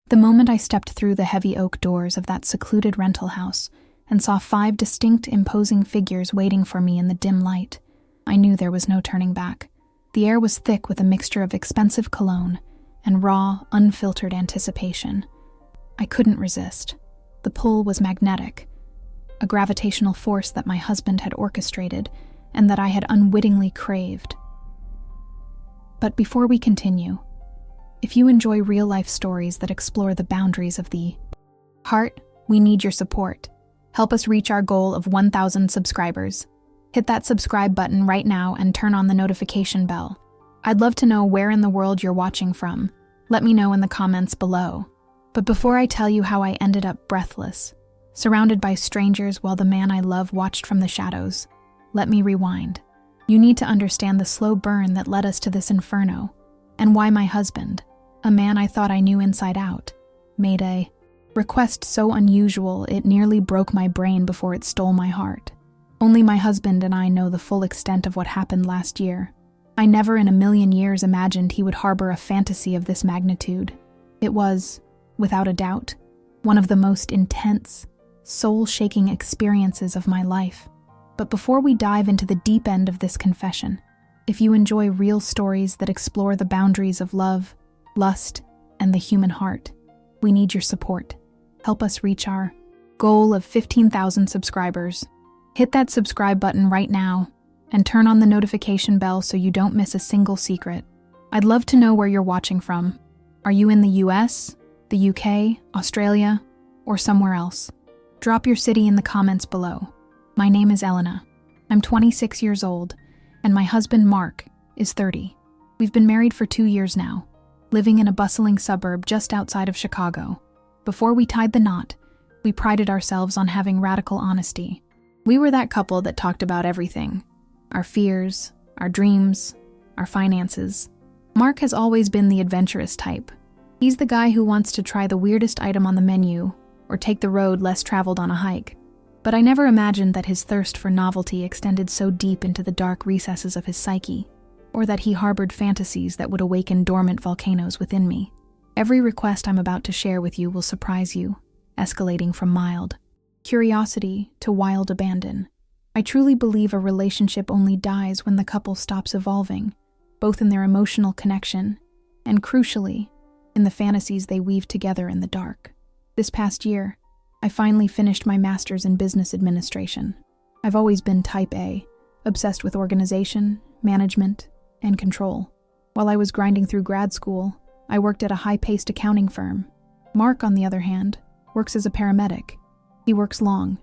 The moment I stepped through the heavy oak doors of that secluded rental house and saw 5 distinct, imposing figures waiting for me in the dim light, I knew there was no turning back. The air was thick with a mixture of expensive cologne and raw, unfiltered anticipation. I couldn't resist. The pull was magnetic, a gravitational force that my husband had orchestrated and that I had unwittingly craved. But before we continue, if you enjoy real-life stories that explore the boundaries of the heart, we need your support. Help us reach our goal of 1,000 subscribers. Hit that subscribe button right now and turn on the notification bell. I'd love to know where in the world you're watching from. Let me know in the comments below. But before I tell you how I ended up breathless, surrounded by strangers while the man I love watched from the shadows, let me rewind. You need to understand the slow burn that led us to this inferno, and why my husband, a man I thought I knew inside out, made a request so unusual it nearly broke my brain before it stole my heart. Only my husband and I know the full extent of what happened last year. I never in a million years imagined he would harbor a fantasy of this magnitude. It was, without a doubt, one of the most intense, soul-shaking experiences of my life. But before we dive into the deep end of this confession, if you enjoy real stories that explore the boundaries of love, lust, and the human heart, we need your support. Help us reach our goal of 15,000 subscribers. Hit that subscribe button right now and turn on the notification bell so you don't miss a single secret. I'd love to know where you're watching from. Are you in the US, the UK, Australia, or somewhere else? Drop your city in the comments below. My name is Elena. I'm 26 years old, and my husband Mark is 30. We've been married for 2 years now, living in a bustling suburb just outside of Chicago. Before we tied the knot, we prided ourselves on having radical honesty. We were that couple that talked about everything: our fears, our dreams, our finances. Mark has always been the adventurous type. He's the guy who wants to try the weirdest item on the menu or take the road less traveled on a hike. But I never imagined that his thirst for novelty extended so deep into the dark recesses of his psyche, or that he harbored fantasies that would awaken dormant volcanoes within me. Every request I'm about to share with you will surprise you, escalating from mild curiosity to wild abandon. I truly believe a relationship only dies when the couple stops evolving, both in their emotional connection and, crucially, in the fantasies they weave together in the dark. This past year, I finally finished my master's in business administration. I've always been type A, obsessed with organization, management, and control. While I was grinding through grad school, I worked at a high-paced accounting firm. Mark, on the other hand, works as a paramedic. He works long,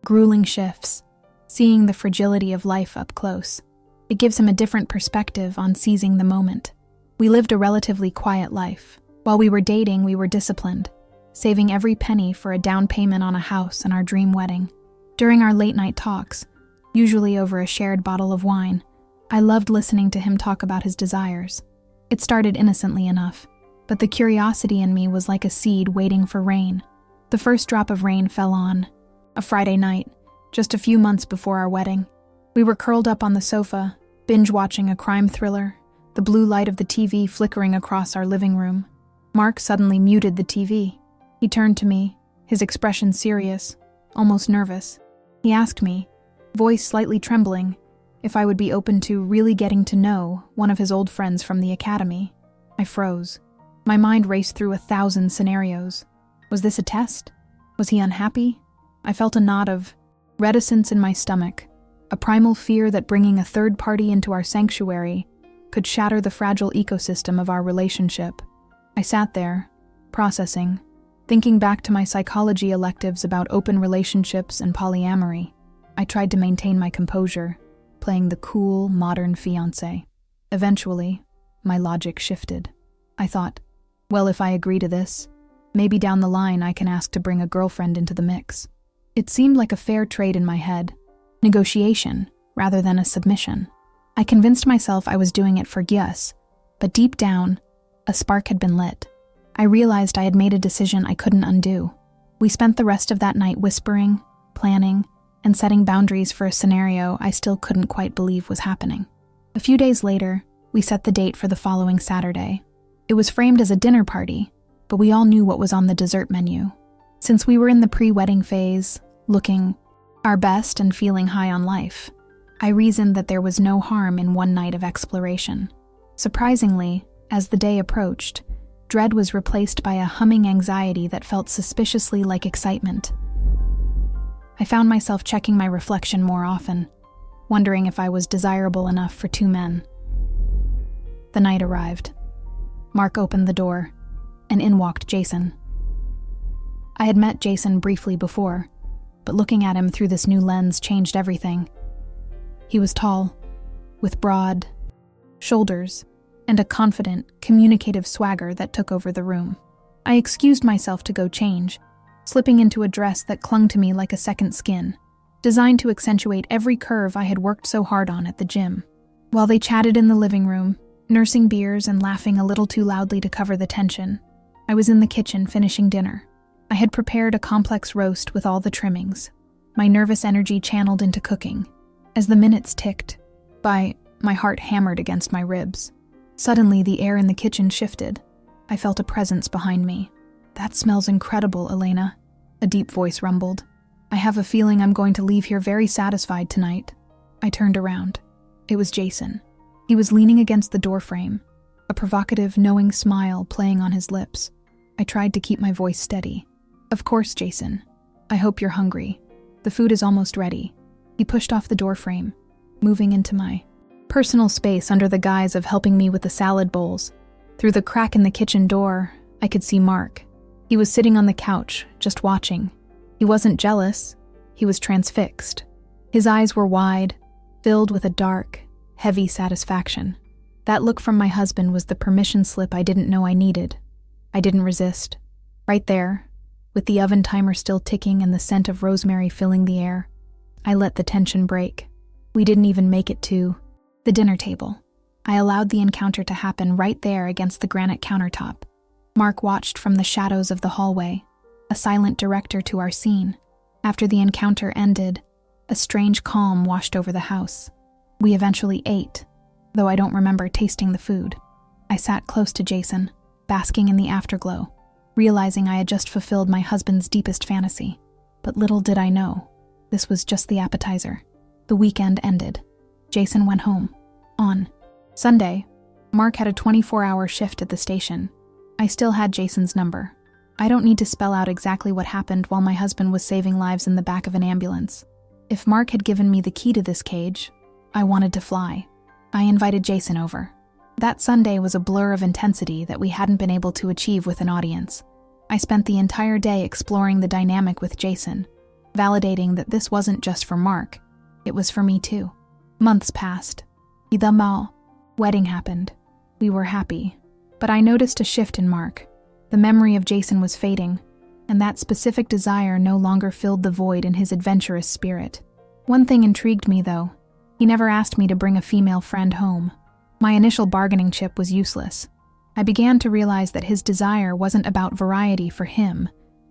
grueling shifts, seeing the fragility of life up close. It gives him a different perspective on seizing the moment. We lived a relatively quiet life. While we were dating, we were disciplined, saving every penny for a down payment on a house and our dream wedding. During our late-night talks, usually over a shared bottle of wine, I loved listening to him talk about his desires. It started innocently enough, but the curiosity in me was like a seed waiting for rain. The first drop of rain fell on a Friday night, just a few months before our wedding. We were curled up on the sofa, binge-watching a crime thriller, the blue light of the TV flickering across our living room. Mark suddenly muted the TV. He turned to me, his expression serious, almost nervous. He asked me, voice slightly trembling, if I would be open to really getting to know one of his old friends from the academy. I froze. My mind raced through 1,000 scenarios. Was this a test? Was he unhappy? I felt a knot of reticence in my stomach, a primal fear that bringing a third party into our sanctuary could shatter the fragile ecosystem of our relationship. I sat there, processing, thinking back to my psychology electives about open relationships and polyamory. I tried to maintain my composure, playing the cool, modern fiancé. Eventually, my logic shifted. I thought, well, if I agree to this, maybe down the line I can ask to bring a girlfriend into the mix. It seemed like a fair trade in my head, negotiation rather than a submission. I convinced myself I was doing it for Gyus, but deep down, a spark had been lit. I realized I had made a decision I couldn't undo. We spent the rest of that night whispering, planning, and setting boundaries for a scenario I still couldn't quite believe was happening. A few days later, we set the date for the following Saturday. It was framed as a dinner party, but we all knew what was on the dessert menu. Since we were in the pre-wedding phase, looking our best and feeling high on life, I reasoned that there was no harm in one night of exploration. Surprisingly, as the day approached, dread was replaced by a humming anxiety that felt suspiciously like excitement. I found myself checking my reflection more often, wondering if I was desirable enough for two men. The night arrived. Mark opened the door, and in walked Jason. I had met Jason briefly before, but looking at him through this new lens changed everything. He was tall, with broad shoulders, and a confident, communicative swagger that took over the room. I excused myself to go change, slipping into a dress that clung to me like a second skin, designed to accentuate every curve I had worked so hard on at the gym. While they chatted in the living room, nursing beers and laughing a little too loudly to cover the tension, I was in the kitchen finishing dinner. I had prepared a complex roast with all the trimmings, my nervous energy channeled into cooking. As the minutes ticked by, my heart hammered against my ribs. Suddenly, the air in the kitchen shifted. I felt a presence behind me. "That smells incredible, Elena," a deep voice rumbled. "I have a feeling I'm going to leave here very satisfied tonight." I turned around. It was Jason. He was leaning against the doorframe, a provocative, knowing smile playing on his lips. I tried to keep my voice steady. "Of course, Jason. I hope you're hungry. The food is almost ready." He pushed off the doorframe, moving into my personal space under the guise of helping me with the salad bowls. Through the crack in the kitchen door, I could see Mark. He was sitting on the couch, just watching. He wasn't jealous. He was transfixed. His eyes were wide, filled with a dark, heavy satisfaction. That look from my husband was the permission slip I didn't know I needed. I didn't resist. Right there, with the oven timer still ticking and the scent of rosemary filling the air, I let the tension break. We didn't even make it to the dinner table. I allowed the encounter to happen right there against the granite countertop. Mark watched from the shadows of the hallway, a silent director to our scene. After the encounter ended, a strange calm washed over the house. We eventually ate, though I don't remember tasting the food. I sat close to Jason, basking in the afterglow, realizing I had just fulfilled my husband's deepest fantasy. But little did I know, this was just the appetizer. The weekend ended. Jason went home. On Sunday, Mark had a 24-hour shift at the station. I still had Jason's number. I don't need to spell out exactly what happened while my husband was saving lives in the back of an ambulance. If Mark had given me the key to this cage, I wanted to fly. I invited Jason over. That Sunday was a blur of intensity that we hadn't been able to achieve with an audience. I spent the entire day exploring the dynamic with Jason, validating that this wasn't just for Mark, it was for me too. Months passed. The wedding happened. We were happy. But I noticed a shift in Mark. The memory of Jason was fading, and that specific desire no longer filled the void in his adventurous spirit. One thing intrigued me, though. He never asked me to bring a female friend home. My initial bargaining chip was useless. I began to realize that his desire wasn't about variety for him.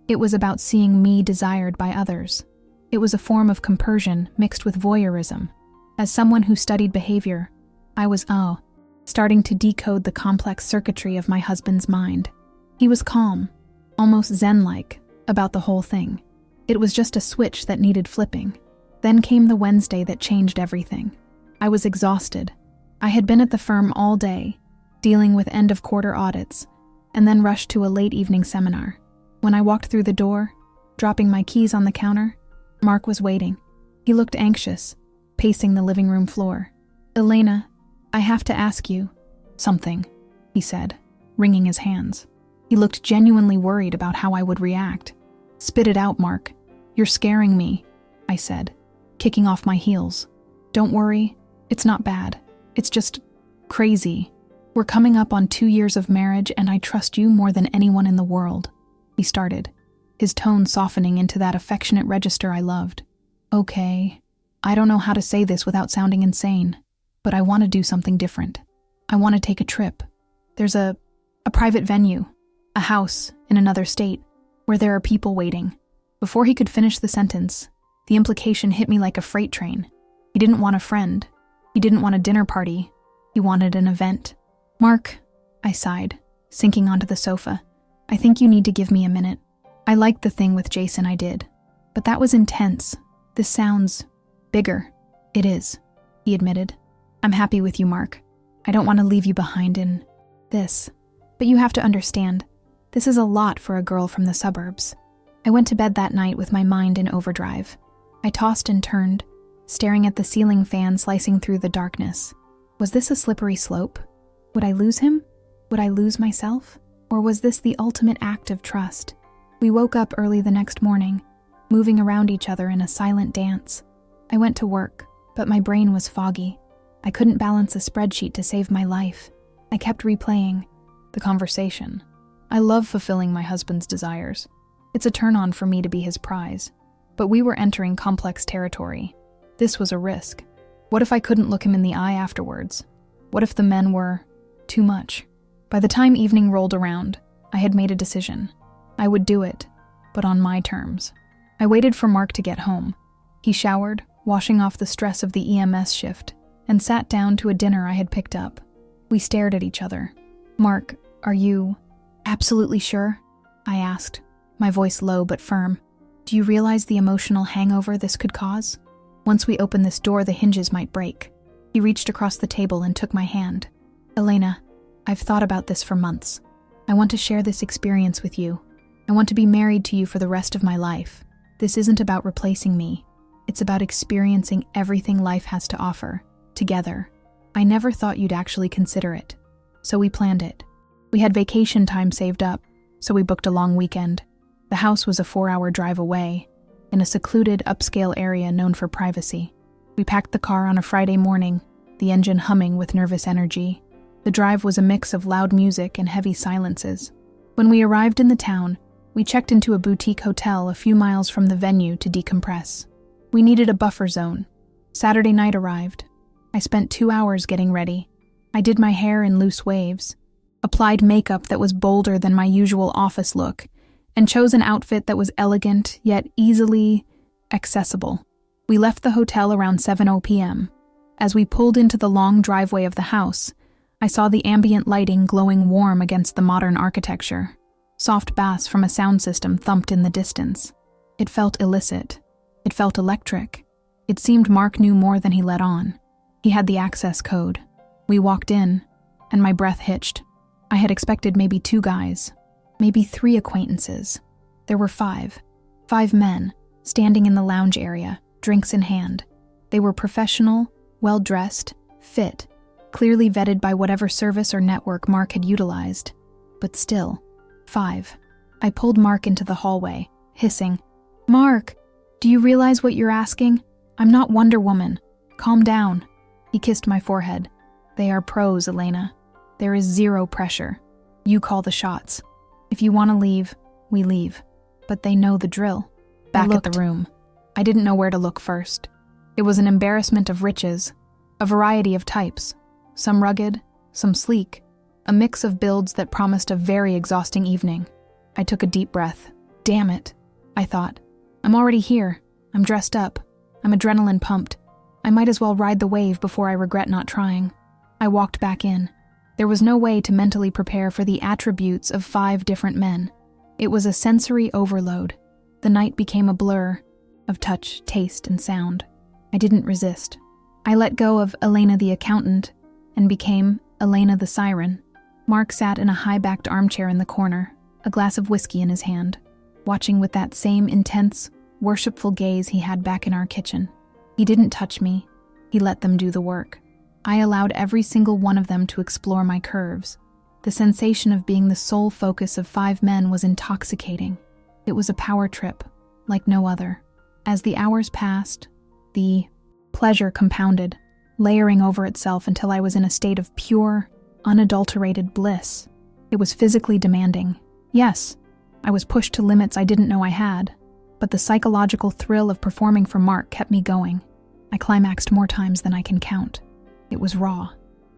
It was about seeing me desired by others. It was a form of compersion mixed with voyeurism. As someone who studied behavior, I was starting to decode the complex circuitry of my husband's mind. He was calm, almost zen-like, about the whole thing. It was just a switch that needed flipping. Then came the Wednesday that changed everything. I was exhausted. I had been at the firm all day, dealing with end-of-quarter audits, and then rushed to a late evening seminar. When I walked through the door, dropping my keys on the counter, Mark was waiting. He looked anxious, pacing the living room floor. "Elena, I have to ask you something," he said, wringing his hands. He looked genuinely worried about how I would react. "Spit it out, Mark. You're scaring me," I said, kicking off my heels. "Don't worry, it's not bad. It's just crazy. We're coming up on 2 years of marriage and I trust you more than anyone in the world," he started, his tone softening into that affectionate register I loved. "Okay, I don't know how to say this without sounding insane, but I want to do something different. I want to take a trip. There's a private venue, a house in another state, where there are people waiting." Before he could finish the sentence, the implication hit me like a freight train. He didn't want a friend. He didn't want a dinner party. He wanted an event. "Mark," I sighed, sinking onto the sofa. I think you need to give me a minute. I liked the thing with Jason I did, but that was intense. This sounds bigger. It is, he admitted. I'm happy with you, Mark. I don't want to leave you behind in this. But you have to understand, this is a lot for a girl from the suburbs. I went to bed that night with my mind in overdrive. I tossed and turned, staring at the ceiling fan slicing through the darkness. Was this a slippery slope? Would I lose him? Would I lose myself? Or was this the ultimate act of trust? We woke up early the next morning, moving around each other in a silent dance. I went to work, but my brain was foggy. I couldn't balance a spreadsheet to save my life. I kept replaying the conversation. I love fulfilling my husband's desires. It's a turn-on for me to be his prize. But we were entering complex territory. This was a risk. What if I couldn't look him in the eye afterwards? What if the men were too much? By the time evening rolled around, I had made a decision. I would do it, but on my terms. I waited for Mark to get home. He showered, washing off the stress of the EMS shift, and sat down to a dinner I had picked up. We stared at each other. Mark, are you absolutely sure? I asked, my voice low but firm. Do you realize the emotional hangover this could cause? Once we open this door, the hinges might break. He reached across the table and took my hand. Elena, I've thought about this for months. I want to share this experience with you. I want to be married to you for the rest of my life. This isn't about replacing me. It's about experiencing everything life has to offer, together. I never thought you'd actually consider it. So we planned it. We had vacation time saved up, so we booked a long weekend. The house was a 4-hour drive away, in a secluded, upscale area known for privacy. We packed the car on a Friday morning, the engine humming with nervous energy. The drive was a mix of loud music and heavy silences. When we arrived in the town, we checked into a boutique hotel a few miles from the venue to decompress. We needed a buffer zone. Saturday night arrived. I spent 2 hours getting ready. I did my hair in loose waves, applied makeup that was bolder than my usual office look, and chose an outfit that was elegant yet easily accessible. We left the hotel around 7:00 p.m. As we pulled into the long driveway of the house, I saw the ambient lighting glowing warm against the modern architecture. Soft bass from a sound system thumped in the distance. It felt illicit. It felt electric. It seemed Mark knew more than he let on. He had the access code. We walked in, and my breath hitched. I had expected maybe 2 guys, maybe 3 acquaintances. There were 5. 5 men, standing in the lounge area, drinks in hand. They were professional, well-dressed, fit, clearly vetted by whatever service or network Mark had utilized. But still, 5. I pulled Mark into the hallway, hissing, "Mark, do you realize what you're asking? I'm not Wonder Woman. Calm down." He kissed my forehead. "They are pros, Elena. There is 0 pressure. You call the shots. If you want to leave, we leave. But they know the drill." Back at the room. I didn't know where to look first. It was an embarrassment of riches, a variety of types, some rugged, some sleek, a mix of builds that promised a very exhausting evening. I took a deep breath. Damn it, I thought. I'm already here. I'm dressed up. I'm adrenaline pumped. I might as well ride the wave before I regret not trying. I walked back in. There was no way to mentally prepare for the attributes of 5 different men. It was a sensory overload. The night became a blur of touch, taste, and sound. I didn't resist. I let go of Elena the accountant and became Elena the siren. Mark sat in a high-backed armchair in the corner, a glass of whiskey in his hand, watching with that same intense, worshipful gaze he had back in our kitchen. He didn't touch me. He let them do the work. I allowed every single one of them to explore my curves. The sensation of being the sole focus of 5 men was intoxicating. It was a power trip, like no other. As the hours passed, the pleasure compounded, layering over itself until I was in a state of pure, unadulterated bliss. It was physically demanding. Yes, I was pushed to limits I didn't know I had, but the psychological thrill of performing for Mark kept me going. I climaxed more times than I can count. It was raw.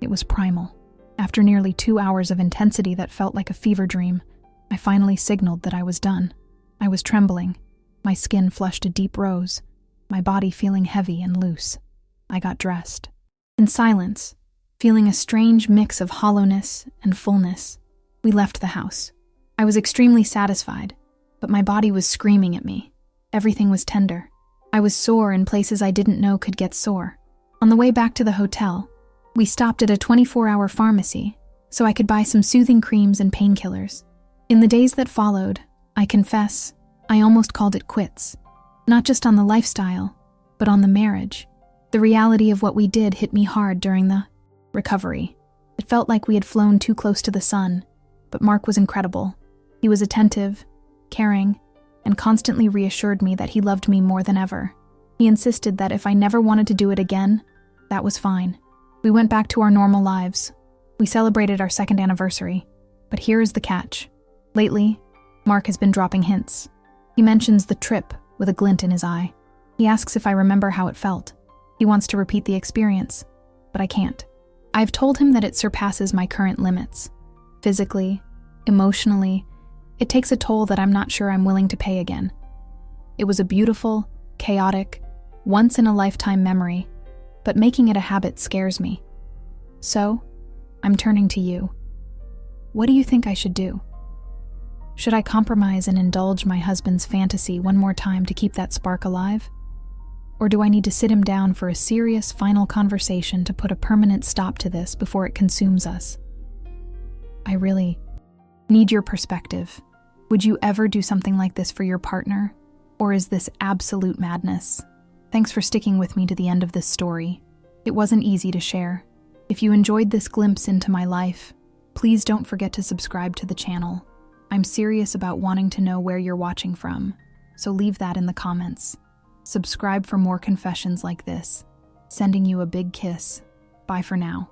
It was primal. After nearly 2 hours of intensity that felt like a fever dream, I finally signaled that I was done. I was trembling. My skin flushed a deep rose, my body feeling heavy and loose. I got dressed. In silence, feeling a strange mix of hollowness and fullness, we left the house. I was extremely satisfied, but my body was screaming at me. Everything was tender. I was sore in places I didn't know could get sore. On the way back to the hotel, we stopped at a 24-hour pharmacy so I could buy some soothing creams and painkillers. In the days that followed, I confess, I almost called it quits. Not just on the lifestyle, but on the marriage. The reality of what we did hit me hard during the recovery. It felt like we had flown too close to the sun, but Mark was incredible. He was attentive, caring, and constantly reassured me that he loved me more than ever. He insisted that if I never wanted to do it again, that was fine. We went back to our normal lives. We celebrated our 2nd anniversary, but here is the catch. Lately, Mark has been dropping hints. He mentions the trip with a glint in his eye. He asks if I remember how it felt. He wants to repeat the experience, but I can't. I've told him that it surpasses my current limits. Physically, emotionally, it takes a toll that I'm not sure I'm willing to pay again. It was a beautiful, chaotic, once-in-a-lifetime memory, but making it a habit scares me. So, I'm turning to you. What do you think I should do? Should I compromise and indulge my husband's fantasy one more time to keep that spark alive? Or do I need to sit him down for a serious final conversation to put a permanent stop to this before it consumes us? I really need your perspective. Would you ever do something like this for your partner? Or is this absolute madness? Thanks for sticking with me to the end of this story. It wasn't easy to share. If you enjoyed this glimpse into my life, please don't forget to subscribe to the channel. I'm serious about wanting to know where you're watching from, so leave that in the comments. Subscribe for more confessions like this. Sending you a big kiss. Bye for now.